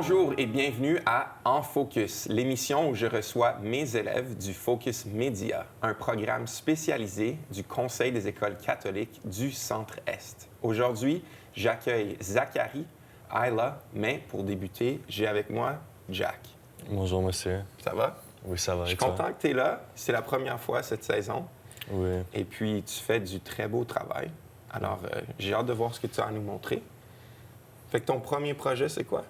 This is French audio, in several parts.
Bonjour et bienvenue à En Focus, l'émission où je reçois mes élèves du Focus Média, un programme spécialisé du Conseil des écoles catholiques du Centre-Est. Aujourd'hui, j'accueille Zachary, Ayla, mais pour débuter, j'ai avec moi Jack. Bonjour, monsieur. Ça va? Oui, ça va. Je suis et toi? content que tu es là. C'est la première fois cette saison. Oui. Et puis, tu fais du très beau travail. Alors, j'ai hâte de voir ce que tu as à nous montrer. Fait que ton premier projet, c'est quoi?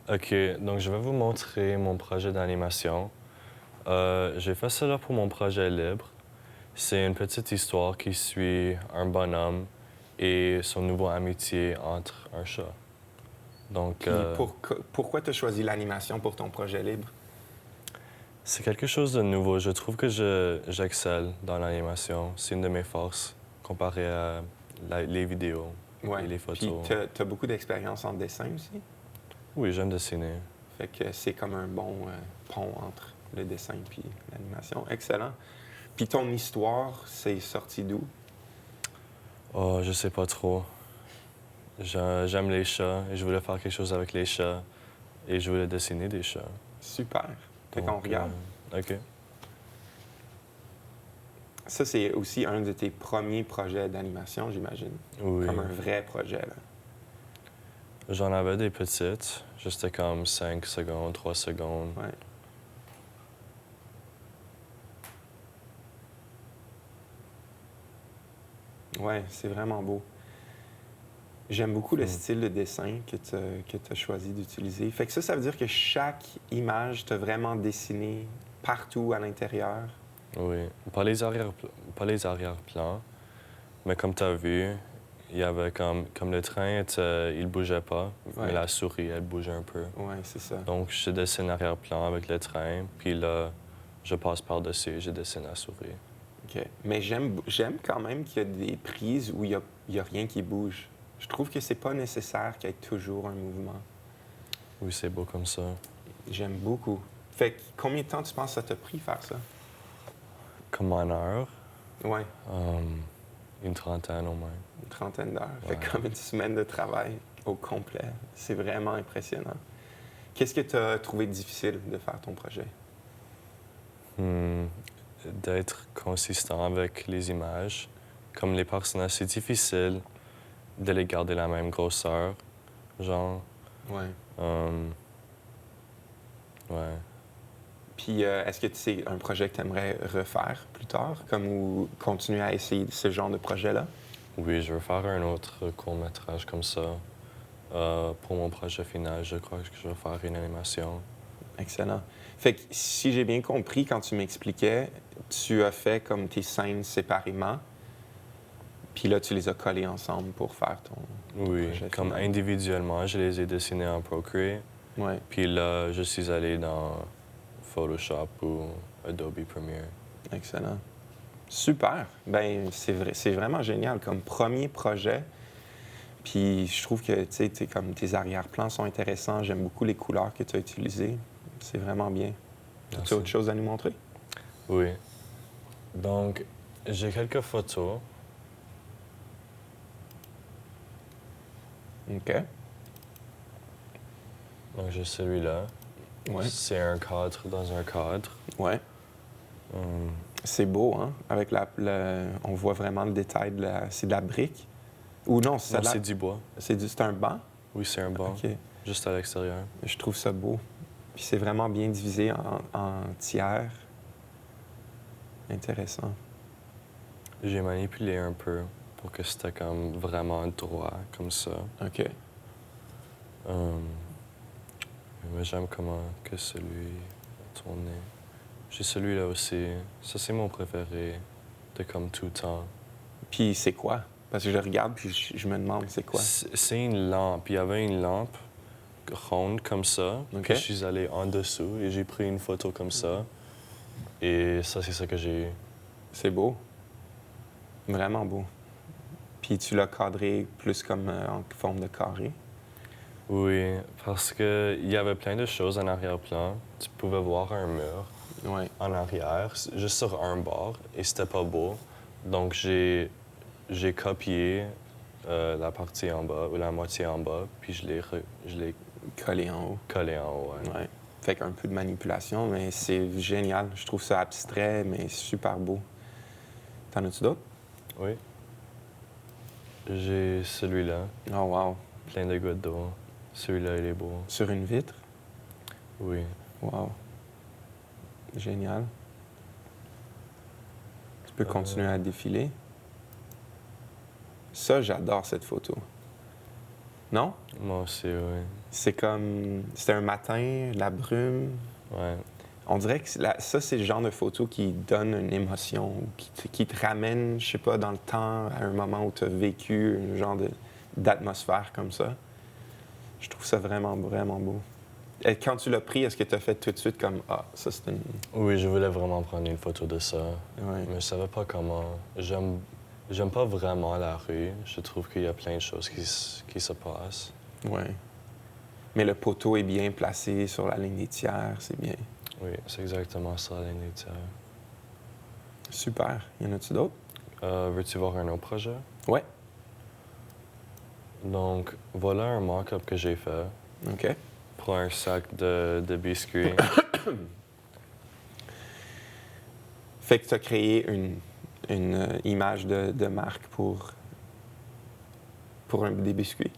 OK, donc je vais vous montrer mon projet d'animation. J'ai fait cela pour mon projet libre. C'est une petite histoire qui suit un bonhomme et son nouveau amitié entre un chat. Donc, Puis, pourquoi tu as choisi l'animation pour ton projet libre? c'est quelque chose de nouveau. Je trouve que j'excelle dans l'animation. C'est une de mes forces comparé à les vidéos et les Puis, photos. tu as beaucoup d'expérience en dessin aussi. Oui, j'aime dessiner. Fait que c'est comme un bon pont entre le dessin et l'animation. Excellent. Puis, ton histoire, c'est sorti d'où? Oh, je sais pas trop. J'aime les chats et je voulais faire quelque chose avec les chats et je voulais dessiner des chats. Super. Fait qu'on Donc, regarde. OK. Ça, c'est aussi un de tes premiers projets d'animation, j'imagine. Oui. Comme un vrai projet, là. J'en avais des petites. Juste comme 5 secondes, 3 secondes. Ouais. Ouais, c'est vraiment beau. J'aime beaucoup le style de dessin que tu as choisi d'utiliser. Fait que ça veut dire que chaque image t'a vraiment dessiné partout à l'intérieur. Oui. Pas les arrière-plans, mais comme tu as vu, il y avait comme le train, il bougeait pas, Ouais. mais la souris, elle bougeait un peu. Ouais, c'est ça. Donc, je dessine l'arrière-plan avec le train, puis là, je passe par-dessus, je dessine la souris. OK. Mais j'aime quand même qu'il y a des prises où il y a rien qui bouge. Je trouve que c'est pas nécessaire qu'il y ait toujours un mouvement. Oui, c'est beau comme ça. J'aime beaucoup. Fait que combien de temps tu penses que ça t'a pris faire ça? Comme en heure, Ouais, une trentaine au moins. une trentaine d'heures. Fait Ouais. que comme une semaine de travail au complet. C'est vraiment impressionnant. Qu'est-ce que tu as trouvé difficile de faire ton projet? D'être consistant avec les images. Comme les personnages, c'est difficile de les garder la même grosseur. Genre, Ouais. ouais. Puis, est-ce que c'est un projet que tu aimerais refaire plus tard, comme ou continuer à essayer ce genre de projet-là? Oui, je veux faire un autre court-métrage comme ça. Pour mon projet final, je crois que je vais faire une animation. Excellent. Fait que si j'ai bien compris, quand tu m'expliquais, tu as fait comme tes scènes séparément, puis là, tu les as collées ensemble pour faire ton Oui, projet comme final. individuellement, je les ai dessinés en Procreate. Ouais. Puis là, je suis allé dans Photoshop ou Adobe Premiere. Excellent. Super. Ben c'est vrai, c'est vraiment génial comme premier projet. Puis je trouve que comme tes arrière-plans sont intéressants. J'aime beaucoup les couleurs que tu as utilisées. C'est vraiment bien. As-tu Merci. autre chose à nous montrer? Oui. Donc, j'ai quelques photos. OK. Donc, j'ai celui-là. Ouais. C'est un cadre dans un cadre. Ouais. C'est beau, hein? Avec on voit vraiment le détail c'est de la brique. Ou non, Non, c'est c'est du bois. c'est un banc. Oui, c'est un banc, OK. juste à l'extérieur. Je trouve ça beau. Puis c'est vraiment bien divisé en tiers. Intéressant. J'ai manipulé un peu pour que c'était comme vraiment droit, comme ça. OK. Mais j'aime comment que celui a tourné. J'ai celui-là aussi. Ça, c'est mon préféré de comme tout temps. Puis c'est quoi? Parce que je regarde puis je me demande c'est quoi. C'est une lampe. Il y avait une lampe ronde comme ça. OK. Puis je suis allé en dessous et j'ai pris une photo comme ça. Et ça, c'est ça que j'ai eu. C'est beau. Vraiment beau. Puis tu l'as cadré plus comme en forme de carré. Oui, parce qu'il y avait plein de choses en arrière-plan. Tu pouvais voir un mur Ouais. en arrière, juste sur un bord, et c'était pas beau. Donc j'ai copié la partie en bas, ou la moitié en bas, puis je l'ai Collé en haut. collé en haut. Ouais. Ouais. Fait qu'un peu de manipulation, mais c'est génial. Je trouve ça abstrait, mais super beau. T'en as-tu d'autres? Oui. J'ai celui-là, Oh, wow. plein de gouttes d'eau. Celui-là, il est beau. Sur une vitre? Oui. Wow. Génial. Tu peux continuer à défiler. Ça, j'adore cette photo. Non? Moi aussi, oui. C'est comme... C'était un matin, la brume. Ouais. On dirait que ça, c'est le genre de photo qui donne une émotion, ou qui te ramène, je sais pas, dans le temps, à un moment où tu as vécu un genre d'atmosphère comme ça. Je trouve ça vraiment, vraiment beau. Et quand tu l'as pris, est-ce que tu as fait tout de suite comme « Ah, ça, c'est une... Oui, je voulais vraiment prendre une photo de ça, Ouais. mais je savais pas comment. J'aime pas vraiment la rue. Je trouve qu'il y a plein de choses qui se passent. Ouais. Mais le poteau est bien placé sur la ligne des tiers, c'est bien. Oui, c'est exactement ça, la ligne des tiers. Super. Y en a-tu d'autres? Veux-tu voir un autre projet? Ouais. Donc, voilà un mock-up que j'ai fait OK. pour un sac de biscuits. Fait que tu as créé une image de marque pour des biscuits.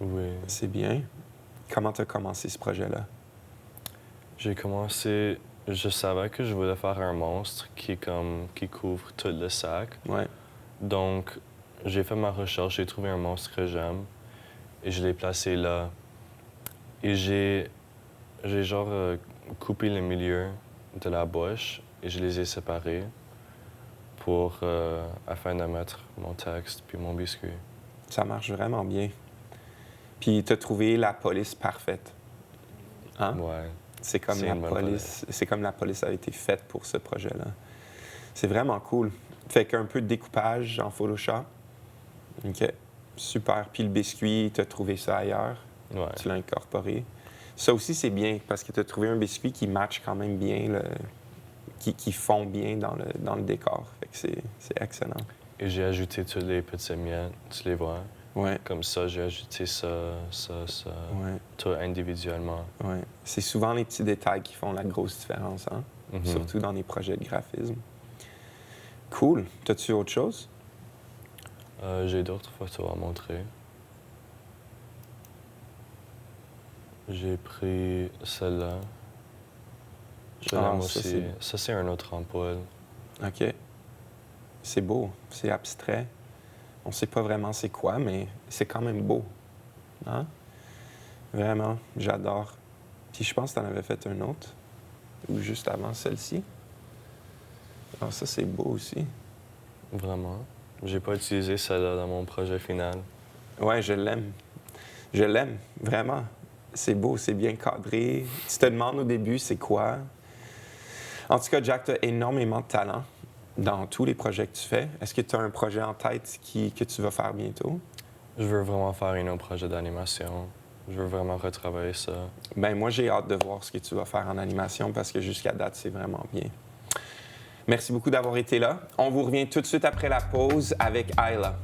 Oui. C'est bien. Comment tu as commencé ce projet-là? J'ai commencé. Je savais que je voulais faire un monstre qui couvre tout le sac. Ouais. Donc, j'ai fait ma recherche, j'ai trouvé un monstre que j'aime et je l'ai placé là. Et j'ai coupé le milieu de la bouche et je les ai séparés afin de mettre mon texte puis mon biscuit. Ça marche vraiment bien. Puis tu as trouvé la police parfaite. Hein? Ouais. C'est comme C'est la une bonne police. C'est comme la police a été faite pour ce projet-là. C'est vraiment cool. Fait qu'un peu de découpage en Photoshop. OK. Super. Puis le biscuit, tu as trouvé ça ailleurs. Ouais. Tu l'as incorporé. Ça aussi, c'est bien parce que tu as trouvé un biscuit qui match quand même bien, qui fond bien dans le décor. Fait que c'est excellent. Et j'ai ajouté toutes les petites miettes, tu les vois? Ouais, Comme ça, j'ai ajouté ça, ouais, tout individuellement. ouais. C'est souvent les petits détails qui font la grosse différence, hein? Mhm. Surtout dans les projets de graphisme. Cool. T'as-tu autre chose? J'ai d'autres photos à montrer. J'ai pris celle-là. Je Ah, l'aime ça, aussi. Ça, c'est un autre ampoule. OK. C'est beau. C'est abstrait. On sait pas vraiment c'est quoi, mais c'est quand même beau. Hein? Vraiment, j'adore. Puis je pense que tu en avais fait un autre, ou juste avant celle-ci. Alors ça, c'est beau aussi. Vraiment. J'ai pas utilisé celle-là dans mon projet final. Ouais, je l'aime. Je l'aime, vraiment. C'est beau, c'est bien cadré. Tu te demandes au début, c'est quoi? En tout cas, Jack, tu as énormément de talent dans tous les projets que tu fais. Est-ce que tu as un projet en tête que tu vas faire bientôt? Je veux vraiment faire un autre projet d'animation. Je veux vraiment retravailler ça. Ben moi, j'ai hâte de voir ce que tu vas faire en animation parce que jusqu'à date, c'est vraiment bien. Merci beaucoup d'avoir été là. On vous revient tout de suite après la pause avec Ayla.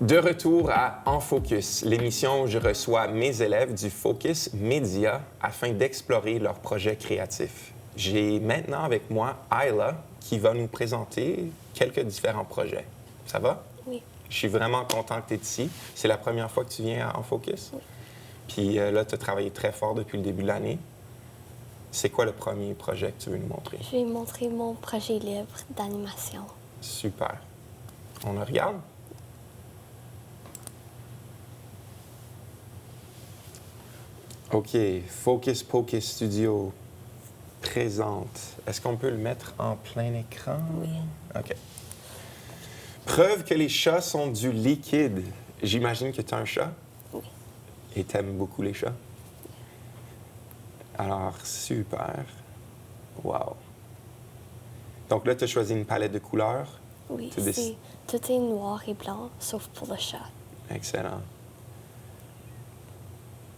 De retour à En Focus, l'émission où je reçois mes élèves du Focus Média afin d'explorer leurs projets créatifs. J'ai maintenant avec moi Ayla qui va nous présenter quelques différents projets. Ça va? Oui. Je suis vraiment content que tu es ici. C'est la première fois que tu viens à En Focus? Oui. Puis là, tu as travaillé très fort depuis le début de l'année. C'est quoi le premier projet que tu veux nous montrer? Je vais montrer mon projet libre d'animation. Super. On le regarde? OK. Focus Pocus Studio présente. Est-ce qu'on peut le mettre en plein écran? Oui. OK. Preuve que les chats sont du liquide. J'imagine que tu as un chat? Oui. Et tu aimes beaucoup les chats? Alors, super. Wow. Donc là, tu as choisi une palette de couleurs. Oui, Tu décides- tout est noir et blanc, sauf pour le chat. Excellent.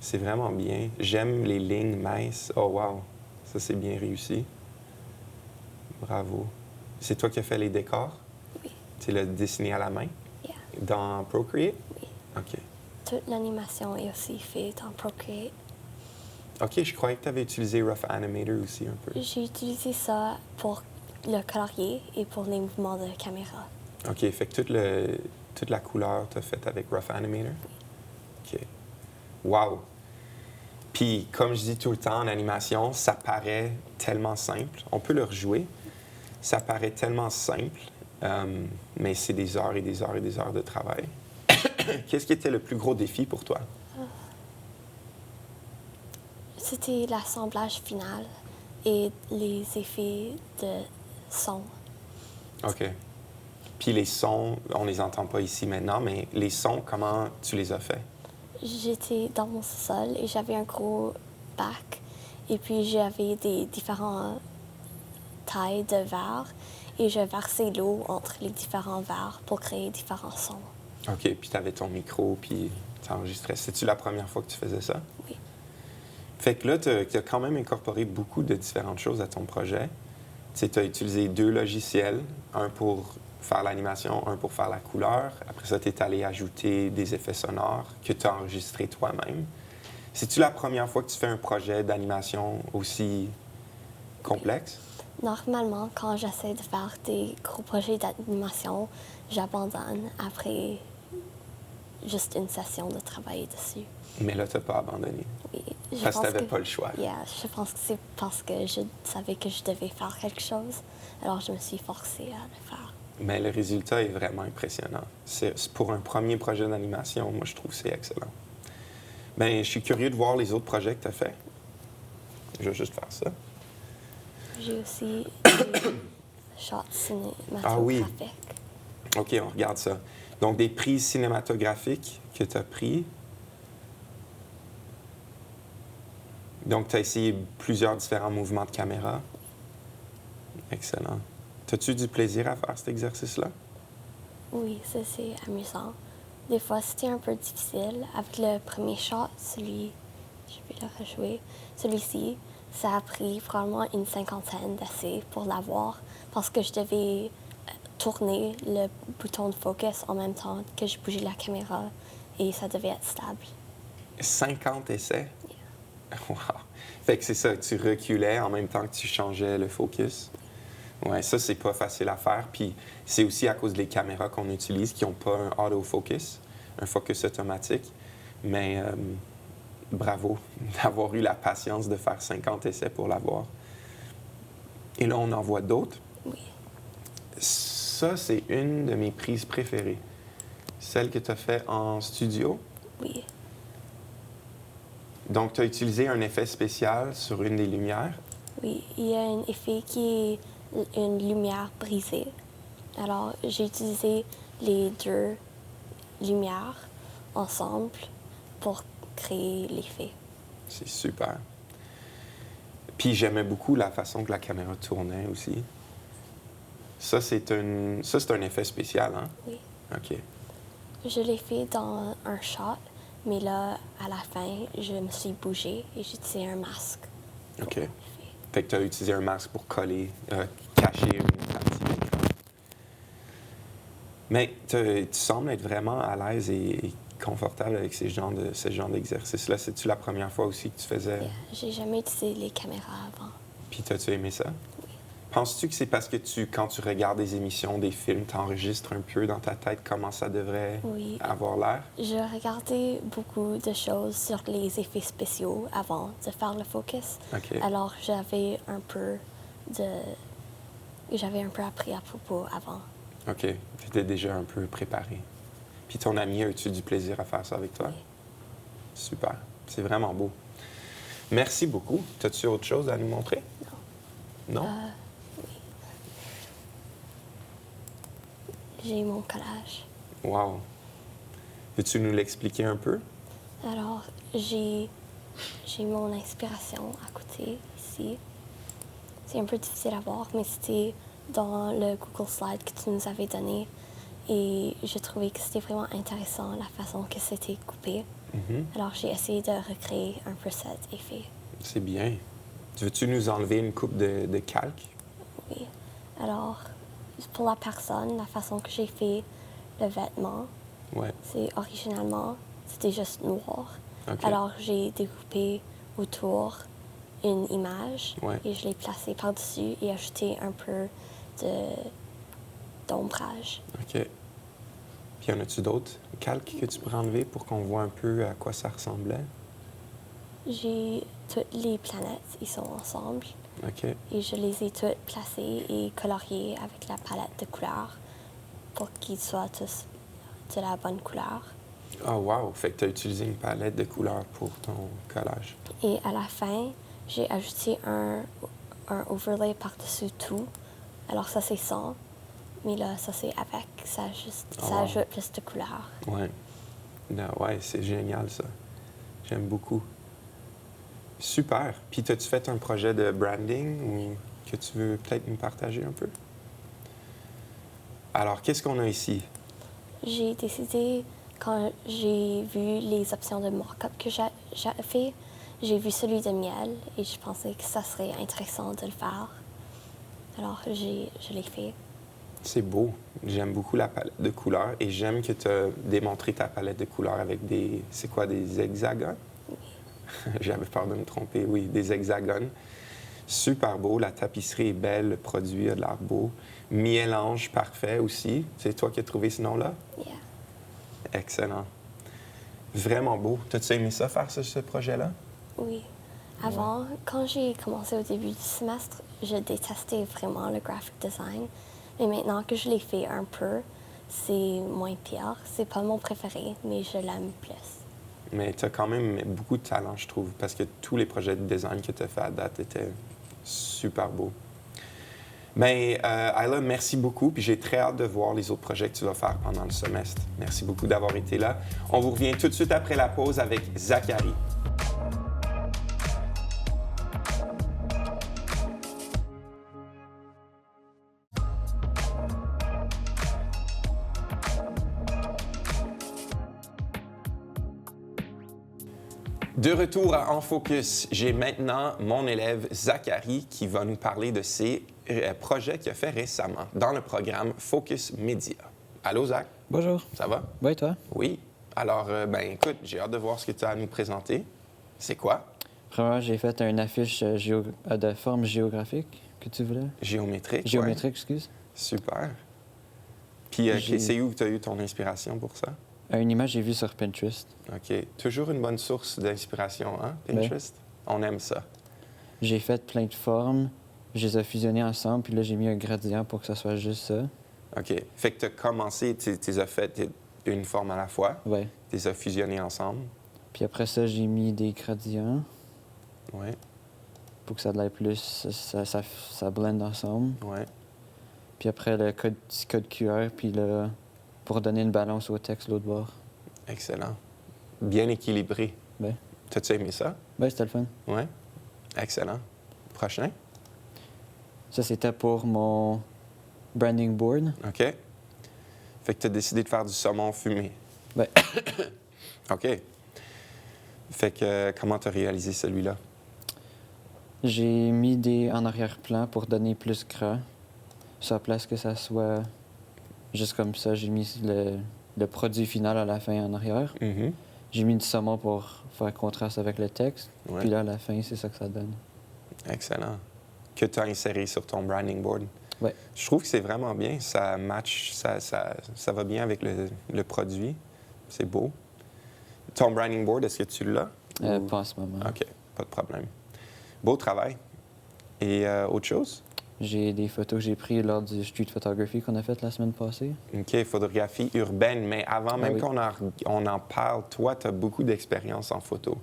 C'est vraiment bien. J'aime les lignes minces. Oh, wow. Ça, c'est bien réussi. Bravo. C'est toi qui as fait les décors? Oui. Tu l'as dessiné à la main? Yeah. Dans Procreate? Oui. OK. Toute l'animation est aussi faite en Procreate. OK, je croyais que tu avais utilisé Rough Animator aussi un peu. J'ai utilisé ça pour le colorier et pour les mouvements de caméra. OK, fait que toute la couleur, tu as faite avec Rough Animator? OK. Wow! Puis, comme je dis tout le temps en animation, ça paraît tellement simple. On peut le rejouer. Ça paraît tellement simple, mais c'est des heures et des heures et des heures de travail. Qu'est-ce qui était le plus gros défi pour toi? C'était l'assemblage final et les effets de son. OK. Puis les sons, on les entend pas ici maintenant, mais les sons, comment tu les as faits? J'étais dans mon sous-sol et j'avais un gros bac. Et puis j'avais des différentes tailles de verres et je versais l'eau entre les différents verres pour créer différents sons. OK, puis tu avais ton micro, puis tu enregistrais. C'est-tu la première fois que tu faisais ça? Oui. Fait que là, tu as quand même incorporé beaucoup de différentes choses à ton projet. Tu as utilisé 2 logiciels, un pour faire l'animation, un pour faire la couleur. Après ça, tu es allé ajouter des effets sonores que tu as enregistrés toi-même. C'est-tu la première fois que tu fais un projet d'animation aussi complexe? Normalement, quand j'essaie de faire des gros projets d'animation, j'abandonne après juste une session de travail dessus. Mais là, tu n'as pas abandonné. Oui, Parce que tu n'avais pas le choix. Yeah, je pense que c'est parce que je savais que je devais faire quelque chose, alors je me suis forcée à le faire. Mais le résultat est vraiment impressionnant. Pour un premier projet d'animation, moi, je trouve que c'est excellent. Bien, je suis curieux de voir les autres projets que tu as faits. Je vais juste faire ça. J'ai aussi des shots cinématographiques. Ah oui. OK, on regarde ça. Donc, des prises cinématographiques que tu as pris. Donc, tu as essayé plusieurs différents mouvements de caméra. Excellent. As-tu du plaisir à faire cet exercice-là? Oui, ça c'est amusant. Des fois, c'était un peu difficile. Avec le premier shot, je vais le rejouer. Celui-ci, ça a pris probablement une cinquantaine d'essais pour l'avoir parce que je devais tourner le bouton de focus en même temps que je bougeais la caméra et ça devait être stable. 50 essais? Wow! Fait que c'est ça, tu reculais en même temps que tu changeais le focus. Ouais, ça, c'est pas facile à faire. Puis c'est aussi à cause des caméras qu'on utilise qui n'ont pas un autofocus, un focus automatique. Mais bravo d'avoir eu la patience de faire 50 essais pour l'avoir. Et là, on en voit d'autres. Oui. Ça, c'est une de mes prises préférées. Celle que tu as fait en studio. Oui. Donc, tu as utilisé un effet spécial sur une des lumières. Oui, il y a un effet qui est une lumière brisée. Alors, j'ai utilisé les deux lumières ensemble pour créer l'effet. C'est super. Puis j'aimais beaucoup la façon que la caméra tournait aussi. Ça, c'est un effet spécial, hein? Oui. OK. Je l'ai fait dans un shot, mais là, à la fin, je me suis bougée et j'ai utilisé un masque. pour OK. l'effet. Fait que tu as utilisé un masque pour cacher une partie de l'écran. Mais tu sembles être vraiment à l'aise et confortable avec ce genre d'exercice-là. C'est-tu la première fois aussi que tu faisais? Yeah. J'ai jamais utilisé les caméras avant. Puis t'as-tu aimé ça? Oui. Penses-tu que c'est parce que quand tu regardes des émissions, des films, tu enregistres un peu dans ta tête comment ça devrait Oui. avoir l'air? Je regardais beaucoup de choses sur les effets spéciaux avant de faire le focus. OK. Alors, j'avais un peu appris à propos avant. OK. Tu étais déjà un peu préparé. Puis ton ami, as-tu du plaisir à faire ça avec toi? Oui. Super. C'est vraiment beau. Merci beaucoup. As-tu autre chose à nous montrer? Non. Non? J'ai mon collage. Wow. Peux-tu nous l'expliquer un peu? Alors, j'ai mon inspiration à côté, ici. C'est un peu difficile à voir, mais c'était dans le Google Slide que tu nous avais donné. Et j'ai trouvé que c'était vraiment intéressant la façon que c'était coupé. Alors, j'ai essayé de recréer un peu cet effet. C'est bien. Veux-tu nous enlever une coupe de calque? Oui. Alors, pour la personne, la façon que j'ai fait le vêtement, Ouais. c'est originalement, c'était juste noir. OK. Alors, j'ai découpé autour une image Ouais. et je l'ai placée par-dessus et ajouté un peu d'ombrage. OK. Puis, y en a-tu d'autres calques que tu pourrais enlever pour qu'on voit un peu à quoi ça ressemblait? J'ai toutes les planètes, ils sont ensemble. OK. Et je les ai toutes placées et coloriées avec la palette de couleurs pour qu'ils soient tous de la bonne couleur. Oh, wow! Fait que tu as utilisé une palette de couleurs pour ton collage. Et à la fin, j'ai ajouté un overlay par-dessus tout. Alors ça, c'est sans. Mais là, ça, c'est avec. Ça ajoute plus de couleurs. Ouais. Non, ouais, c'est génial, ça. J'aime beaucoup. Super. Puis, as-tu fait un projet de branding ou que tu veux peut-être nous partager un peu? Alors, qu'est-ce qu'on a ici? J'ai décidé, quand j'ai vu les options de mock-up que j'ai fait, j'ai vu celui de miel et je pensais que ça serait intéressant de le faire. Alors, je l'ai fait. C'est beau. J'aime beaucoup la palette de couleurs et j'aime que tu as démontré ta palette de couleurs avec des... C'est quoi, des hexagones? Oui. J'avais peur de me tromper. Oui, des hexagones. Super beau. La tapisserie est belle. Le produit a de l'air beau. Mélange parfait aussi. C'est toi qui as trouvé ce nom-là? Yeah. Excellent. Vraiment beau. T'as-tu aimé ça, faire ce projet-là? Oui. Avant, quand j'ai commencé au début du semestre, je détestais vraiment le graphic design. Mais maintenant que je l'ai fait un peu, c'est moins pire. C'est pas mon préféré, mais je l'aime plus. Mais tu as quand même beaucoup de talent, je trouve, parce que tous les projets de design que tu as fait à date étaient super beaux. Bien, Ayla, merci beaucoup, puis j'ai très hâte de voir les autres projets que tu vas faire pendant le semestre. Merci beaucoup d'avoir été là. On vous revient tout de suite après la pause avec Zachary. De retour à En Focus, j'ai maintenant mon élève Zachary qui va nous parler de ses projets qu'il a fait récemment dans le programme Focus Media. Allô, Zach? Bonjour. Ça va? Oui, toi? Oui. Alors, ben écoute, j'ai hâte de voir ce que tu as à nous présenter. C'est quoi? Premièrement, j'ai fait une affiche de forme géographique que tu voulais. Géométrique. Géométrique, ouais. excuse. Super. Puis, c'est où tu as eu ton inspiration pour ça? Une image que j'ai vue sur Pinterest. OK. Toujours une bonne source d'inspiration, hein, Pinterest? On aime ça. J'ai fait plein de formes, je les ai fusionnées ensemble, puis là, j'ai mis un gradient pour que ça soit juste ça. OK. Fait que tu as commencé, tu as fait une forme à la fois, Ouais. tu les as fusionnés ensemble. Puis après ça, j'ai mis des gradients Oui, pour que ça ait l'air plus... Ça blende ensemble. oui. Puis après, le petit code QR, puis là, pour donner une balance au texte, l'autre bord. Excellent. Bien équilibré. Ouais. T'as-tu aimé ça? Ouais, c'était le fun. Oui. Excellent. Prochain? Ça, c'était pour mon branding board. OK. Fait que tu as décidé de faire du saumon fumé. Ouais. OK. Fait que comment tu as réalisé celui-là? J'ai mis des en arrière-plan pour donner plus gras. Sur place que ça soit juste comme ça, j'ai mis le produit final à la fin en arrière. Mhm. J'ai mis du saumon pour faire contraste avec le texte. Ouais. Puis là, à la fin, c'est ça que ça donne. Excellent. Que tu as inséré sur ton branding board. Ouais. Je trouve que c'est vraiment bien. Ça match, ça va bien avec le produit. C'est beau. Ton branding board, est-ce que tu l'as? Ou- Pas en ce moment. OK, pas de problème. Beau travail. Et autre chose? J'ai des photos que j'ai prises lors du street photography qu'on a fait la semaine passée. OK, photographie urbaine. Mais avant même oui. qu'on en parle, toi, tu as beaucoup d'expérience en photo.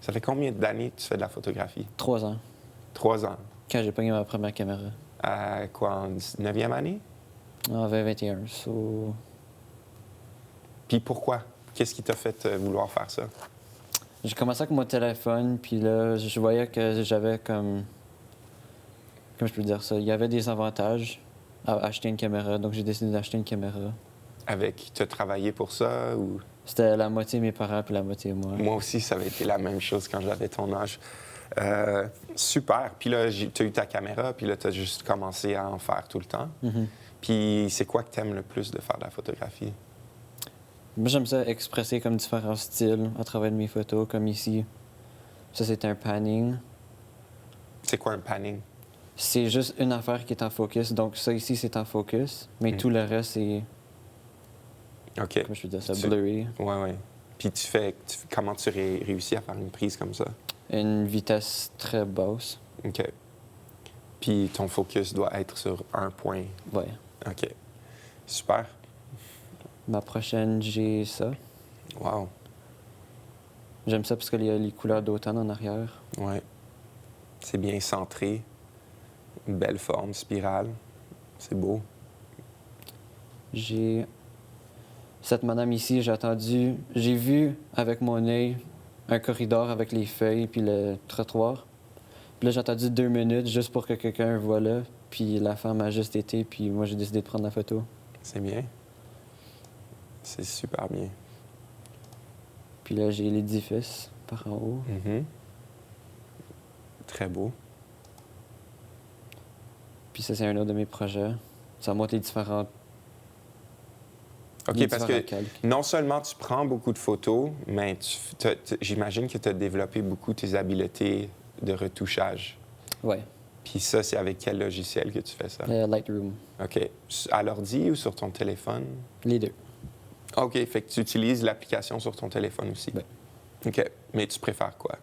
Ça fait combien d'années que tu fais de la photographie? 3 ans, 3 ans. quand j'ai pogné ma première caméra. À quoi, en 19e année? En 2021. So... Puis pourquoi? Qu'est-ce qui t'a fait vouloir faire ça? J'ai commencé avec mon téléphone, puis là, je voyais que j'avais comme... Comment je peux dire ça? Il y avait des avantages acheter une caméra. Donc, j'ai décidé d'acheter une caméra. Tu as travaillé pour ça ou... C'était la moitié mes parents puis la moitié moi. Moi aussi, ça avait été la même chose quand j'avais ton âge. Super. Puis là, tu as eu ta caméra, puis là, tu as juste commencé à en faire tout le temps. Mhm. Puis c'est quoi que tu aimes le plus de faire de la photographie? Moi, j'aime ça expresser comme différents styles à travers de mes photos, comme ici. Ça, c'est un panning. C'est quoi un panning? C'est juste une affaire qui est en focus. Donc, ça ici, c'est en focus. Mais tout le reste, c'est, OK. comment je peux dire ça, Tu- blurry. Ouais. Puis comment tu réussis à faire une prise comme ça? Une vitesse très basse. OK. Puis ton focus doit être sur un point. Ouais. OK. Super. Ma prochaine, j'ai ça. Wow. J'aime ça parce qu'il y a les couleurs d'automne en arrière. Ouais. C'est bien centré. Une belle forme, spirale. C'est beau. J'ai cette madame ici, j'ai vu avec mon œil un corridor avec les feuilles puis le trottoir. Puis là, j'ai attendu 2 minutes juste pour que quelqu'un voie là. Puis la femme a juste été, puis moi, j'ai décidé de prendre la photo. C'est bien. C'est super bien. Puis là, j'ai l'édifice par en haut. Mhm. Très beau. Puis ça, c'est un autre de mes projets. Ça montre les différentes. OK, les parce différents que calques. non seulement tu prends beaucoup de photos, mais j'imagine que tu as développé beaucoup tes habiletés de retouchage. Ouais, Puis ça, c'est avec quel logiciel que tu fais ça? Lightroom. OK. À l'ordi ou sur ton téléphone? Les deux. OK, fait que tu utilises l'application sur ton téléphone aussi. Oui. OK. Mais tu préfères quoi?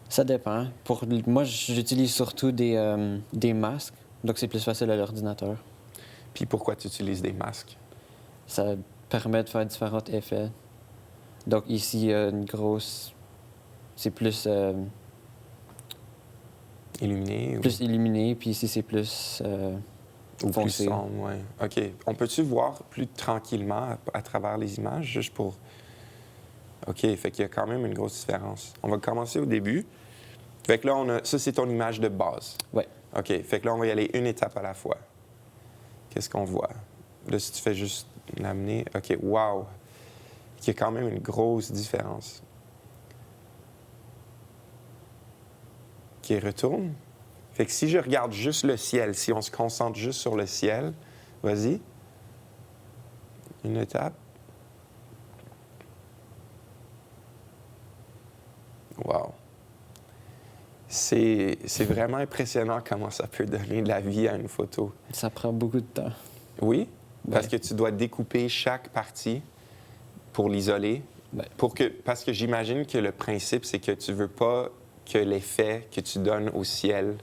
Ça dépend. Moi, j'utilise surtout des masques, donc c'est plus facile à l'ordinateur. Puis pourquoi tu utilises des masques? Ça permet de faire différents effets. Donc ici, il y a une grosse. C'est plus, Illuminé plus illuminé, puis ici, c'est plus ou plus foncé. sombre, ouais. OK. On peut-tu voir plus tranquillement à travers les images, juste pour... OK, fait qu'il y a quand même une grosse différence. On va commencer au début. Fait que là, ça, c'est ton image de base. Ouais. OK, fait que là, on va y aller une étape à la fois. Qu'est-ce qu'on voit? Là, si tu fais juste l'amener... OK, wow! Il y a quand même une grosse différence. OK, retourne. Fait que si je regarde juste le ciel, si on se concentre juste sur le ciel, vas-y. Une étape. Wow. C'est vraiment impressionnant comment ça peut donner de la vie à une photo. Ça prend beaucoup de temps. Oui, parce Ouais. que tu dois découper chaque partie pour l'isoler. Ouais. Parce que j'imagine que le principe, c'est que tu veux pas que l'effet que tu donnes au ciel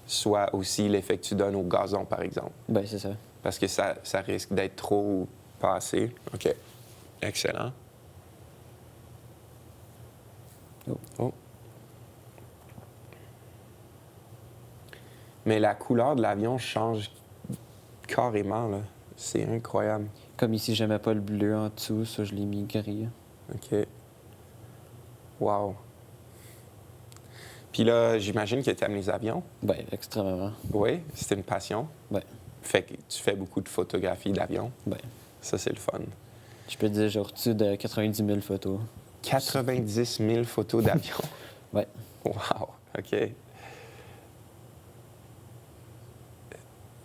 soit aussi l'effet que tu donnes au gazon, par exemple. Ben, c'est ça. Parce que ça risque d'être trop ou pas assez. OK. Excellent. Oh. Mais la couleur de l'avion change carrément, là. C'est incroyable. Comme ici, j'aimais pas le bleu en dessous, ça, je l'ai mis gris. OK. Wow. Puis là, j'imagine que tu aimes les avions. Ben, extrêmement. Oui, c'est une passion. Ouais. Fait que tu fais beaucoup de photographies d'avions. Ben, Ça, c'est le fun. je peux te dire, j'ai reçu de 90 000 photos. 90 000 photos d'avions. Ouais. Wow. OK.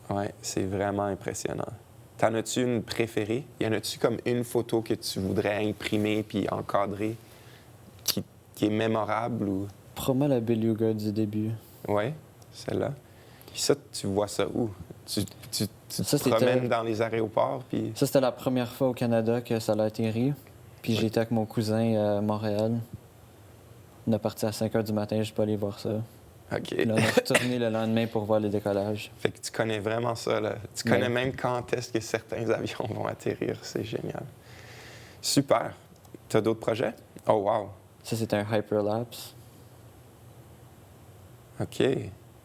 Ouais, c'est vraiment impressionnant. T'en as-tu une préférée? Y en a-tu comme une photo que tu voudrais imprimer puis encadrer qui est mémorable ou... Probablement la Beluga du début. Oui, celle-là. Puis ça, tu vois ça où? Tu Ça, te c'était- promènes dans les aéroports, puis... Ça, c'était la première fois au Canada que ça l'a atterri. Puis Ouais. j'étais avec mon cousin à Montréal. On est parti à 5 h du matin, je peux aller voir ça. OK. Puis là, on est retourné le lendemain pour voir le décollage. Fait que tu connais vraiment ça, là. Tu connais même quand est-ce que certains avions vont atterrir. C'est génial. Super. T'as d'autres projets? Oh, wow. Ça, c'est un hyperlapse. OK.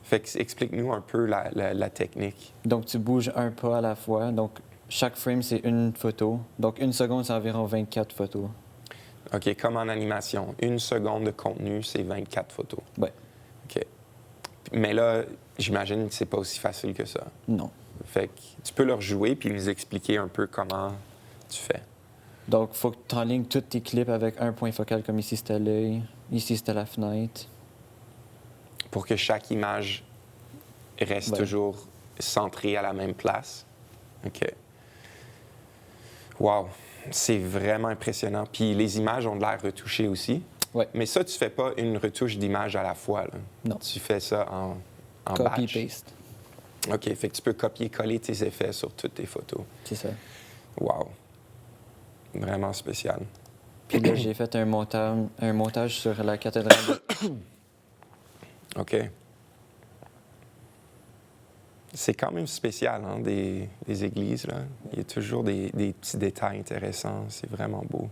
Fait que explique-nous un peu la technique. Donc, tu bouges un pas à la fois. Donc, chaque frame, c'est une photo. Donc, une seconde, c'est environ 24 photos. OK, comme en animation. 1 seconde de contenu, c'est 24 photos. Ouais. OK. Mais là, j'imagine que c'est pas aussi facile que ça. Non. Fait que tu peux leur jouer puis nous expliquer un peu comment tu fais. Donc, il faut que tu enlignes tous tes clips avec un point focal, comme ici c'était l'œil, ici c'était la fenêtre. Pour que chaque image reste Ouais. toujours centrée à la même place. OK. Wow! C'est vraiment impressionnant. Puis les images ont de l'air retouchées aussi. Ouais. Mais ça, tu fais pas une retouche d'image à la fois, là. Non. Tu fais ça en batch. Copy-paste, OK. Fait que tu peux copier-coller tes effets sur toutes tes photos. c'est ça. Wow! Vraiment spécial. Puis là, j'ai fait un montage sur la cathédrale. OK. C'est quand même spécial, hein, des églises, là. Il y a toujours des petits détails intéressants. C'est vraiment beau.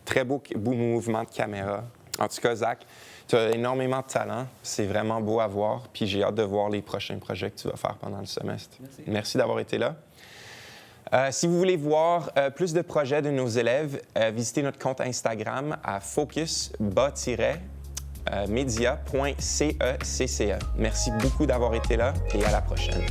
Très beau mouvement de caméra. En tout cas, Zach, tu as énormément de talent. C'est vraiment beau à voir. Puis j'ai hâte de voir les prochains projets que tu vas faire pendant le semestre. Merci d'avoir été là. Si vous voulez voir plus de projets de nos élèves, visitez notre compte Instagram à focus-media.cecce. Merci beaucoup d'avoir été là et à la prochaine.